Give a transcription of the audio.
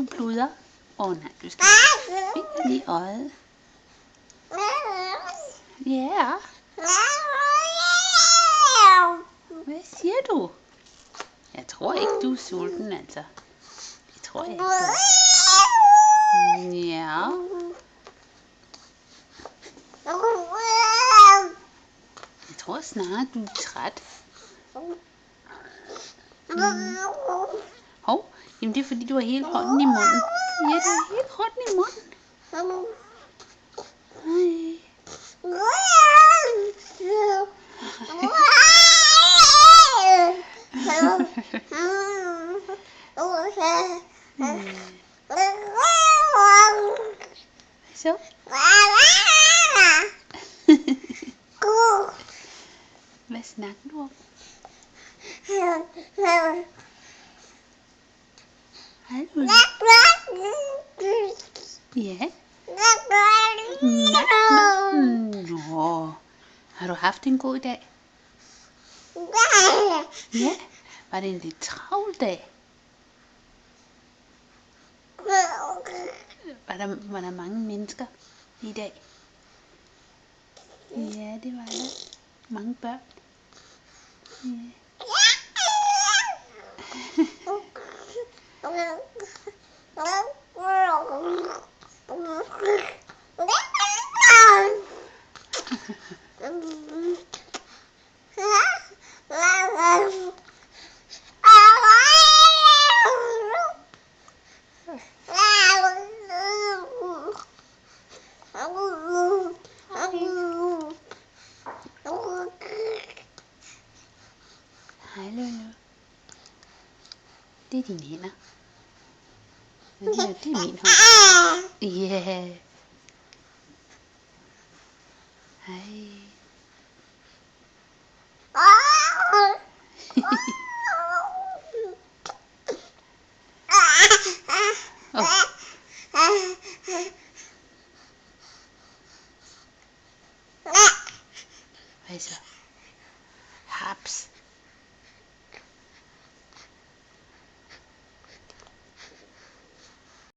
du pludrer. Nej, du skal bitte lige øjet. Ja. Hvad siger du? Jeg tror ikke, du er sulten, altså. Det tror jeg ikke, du er. Ja. Jeg tror snart, du er træt. Hov, jamen det er fordi, du har hele hånden i munden. Ja, du har hele hånden i munden. Ej. Så. Hvad snakker du om? Hallo? Ja? Nå. Har du haft en god dag? Ja? Var det en lidt travl dag? Var der mange mennesker i dag? Ja, det var der. Mange børn. Ja. Hej Lulu. Det er dine hænder. Ja, det er min hånd. Ja. Yeah. Hej. Hvad så? Haps.